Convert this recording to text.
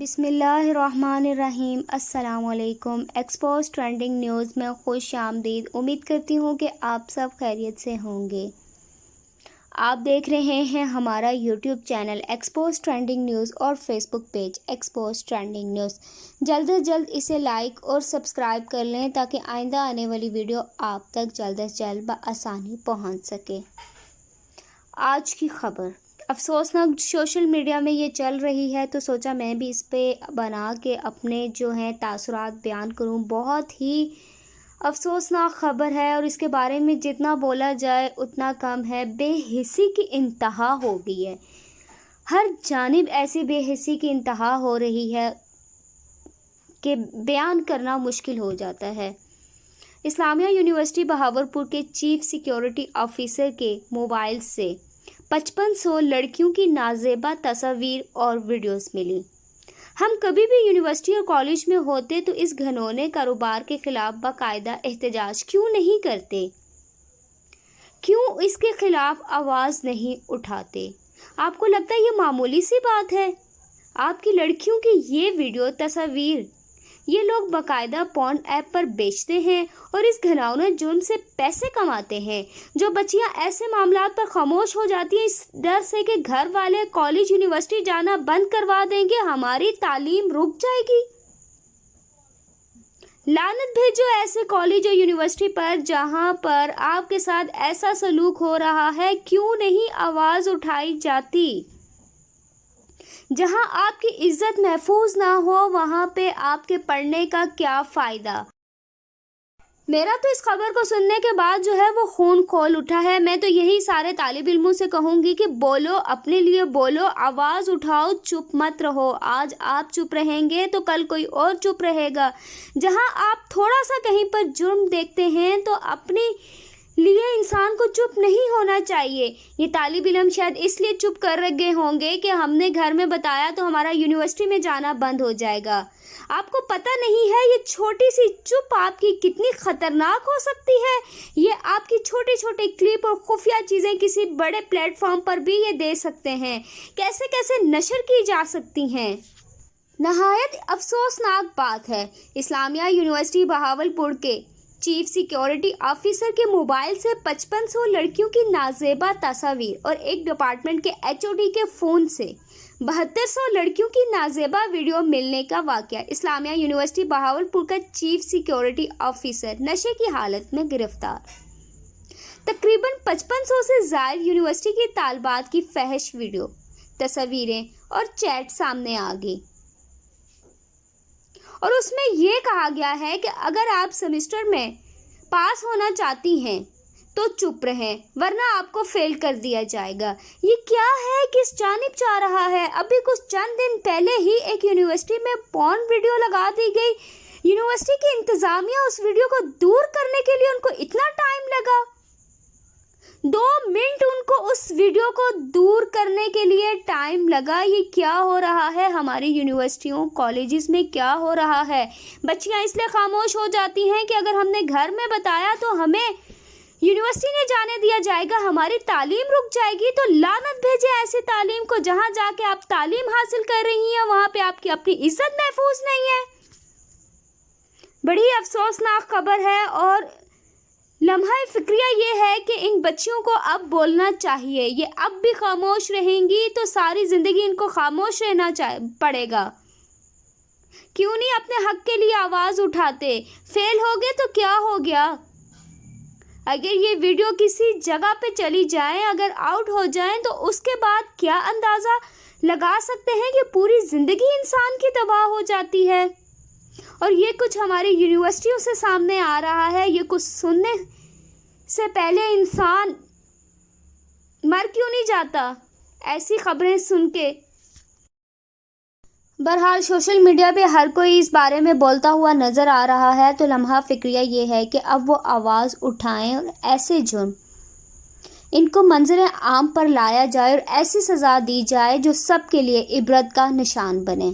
بسم اللہ الرحمن الرحیم۔ السلام علیکم۔ ایکسپوز ٹرینڈنگ نیوز میں خوش آمدید۔ امید کرتی ہوں کہ آپ سب خیریت سے ہوں گے۔ آپ دیکھ رہے ہیں ہمارا YouTube channel expose trending news اور Facebook page expose trending news. جلد از جلد اسے لائک اور سبسکرائب کر لیں تاکہ آئندہ آنے والی ویڈیو آپ تک جلد از جلد بآسانی پہنچ سکے۔ آج کی خبر افسوسناک سوشل میڈیا میں یہ چل رہی ہے تو سوچا میں بھی اس پہ بنا کے اپنے جو ہیں تاثرات بیان کروں۔ بہت ہی افسوسناک خبر ہے اور اس کے بارے میں جتنا بولا جائے اتنا کم ہے۔ بے حسی کی انتہا ہو گئی ہے، ہر جانب ایسی بے حسی کی انتہا ہو رہی ہے کہ بیان کرنا مشکل ہو جاتا ہے۔ اسلامیہ یونیورسٹی بہاولپور کے چیف سیکیورٹی آفیسر کے موبائل سے 5500 لڑکیوں کی نازیبا تصاویر اور ویڈیوز ملی۔ ہم کبھی بھی یونیورسٹی اور کالج میں ہوتے تو اس گھنونے کاروبار کے خلاف باقاعدہ احتجاج کیوں نہیں کرتے؟ کیوں اس کے خلاف آواز نہیں اٹھاتے؟ آپ کو لگتا ہے یہ معمولی سی بات ہے؟ آپ کی لڑکیوں کی یہ ویڈیو تصاویر یہ لوگ باقاعدہ پورن ایپ پر بیچتے ہیں اور اس گھناؤنے جرم سے پیسے کماتے ہیں۔ جو بچیاں ایسے معاملات پر خاموش ہو جاتی ہیں اس ڈر سے کہ گھر والے کالج یونیورسٹی جانا بند کروا دیں گے، ہماری تعلیم رک جائے گی۔ لعنت بھیجو ایسے کالج اور یونیورسٹی پر جہاں پر آپ کے ساتھ ایسا سلوک ہو رہا ہے۔ کیوں نہیں آواز اٹھائی جاتی؟ جہاں آپ کی عزت محفوظ نہ ہو وہاں پہ آپ کے پڑھنے کا کیا فائدہ؟ میرا تو اس خبر کو سننے کے بعد جو ہے وہ خون کھول اٹھا ہے۔ میں تو یہی سارے طالب علموں سے کہوں گی کہ بولو، اپنے لیے بولو، آواز اٹھاؤ، چپ مت رہو۔ آج آپ چپ رہیں گے تو کل کوئی اور چپ رہے گا۔ جہاں آپ تھوڑا سا کہیں پر جرم دیکھتے ہیں تو اپنی لیے انسان کو چپ نہیں ہونا چاہیے۔ یہ طالب علم شاید اس لیے چپ کر رہے ہوں گے کہ ہم نے گھر میں بتایا تو ہمارا یونیورسٹی میں جانا بند ہو جائے گا۔ آپ کو پتہ نہیں ہے یہ چھوٹی سی چپ آپ کی کتنی خطرناک ہو سکتی ہے؟ یہ آپ کی چھوٹی چھوٹی کلپ اور خفیہ چیزیں کسی بڑے پلیٹ فارم پر بھی یہ دے سکتے ہیں، کیسے کیسے نشر کی جا سکتی ہیں۔ نہایت افسوسناک بات ہے، اسلامیہ یونیورسٹی بہاولپور کے چیف سیکیورٹی آفیسر کے موبائل سے 5500 لڑکیوں کی نازیبا تصاویر اور ایک ڈپارٹمنٹ کے HOD کے فون سے 7200 لڑکیوں کی نازیبا ویڈیو ملنے کا واقعہ۔ اسلامیہ یونیورسٹی بہاولپور کا چیف سیکیورٹی آفیسر نشے کی حالت میں گرفتار۔ تقریباً 5500 سے زائد یونیورسٹی کی طالبات کی فحش ویڈیو، تصاویریں اور چیٹ سامنے آ گئی اور اس میں یہ کہا گیا ہے کہ اگر آپ سیمسٹر میں پاس ہونا چاہتی ہیں تو چپ رہیں ورنہ آپ کو فیل کر دیا جائے گا۔ یہ کیا ہے، کس جانب جا رہا ہے؟ ابھی کچھ چند دن پہلے ہی ایک یونیورسٹی میں پورن ویڈیو لگا دی گئی۔ یونیورسٹی کی انتظامیہ اس ویڈیو کو دور کرنے کے لیے ان کو اتنا ٹائم لگا، 2 منٹ ان کو اس ویڈیو کو دور کرنے کے لیے ٹائم لگا۔ یہ کیا ہو رہا ہے ہماری یونیورسٹیوں کالجز میں؟ کیا ہو رہا ہے؟ بچیاں اس لیے خاموش ہو جاتی ہیں کہ اگر ہم نے گھر میں بتایا تو ہمیں یونیورسٹی نے جانے دیا جائے گا، ہماری تعلیم رک جائے گی۔ تو لعنت بھیجے ایسی تعلیم کو جہاں جا کے آپ تعلیم حاصل کر رہی ہیں وہاں پہ آپ کی اپنی عزت محفوظ نہیں ہے۔ بڑی افسوسناک خبر ہے اور لمحہ فکریہ یہ ہے کہ ان بچیوں کو اب بولنا چاہیے۔ یہ اب بھی خاموش رہیں گی تو ساری زندگی ان کو خاموش رہنا پڑے گا۔ کیوں نہیں اپنے حق کے لیے آواز اٹھاتے؟ فیل ہو گئے تو کیا ہو گیا؟ اگر یہ ویڈیو کسی جگہ پہ چلی جائیں، اگر آؤٹ ہو جائیں تو اس کے بعد کیا اندازہ لگا سکتے ہیں کہ پوری زندگی انسان کی تباہ ہو جاتی ہے۔ اور یہ کچھ ہماری یونیورسٹیوں سے سامنے آ رہا ہے۔ یہ کچھ سننے سے پہلے انسان مر کیوں نہیں جاتا ایسی خبریں سن کے؟ بہرحال سوشل میڈیا پہ ہر کوئی اس بارے میں بولتا ہوا نظر آ رہا ہے تو لمحہ فکریہ یہ ہے کہ اب وہ آواز اٹھائیں اور ایسے جرم ان کو منظر عام پر لایا جائے اور ایسی سزا دی جائے جو سب کے لیے عبرت کا نشان بنے۔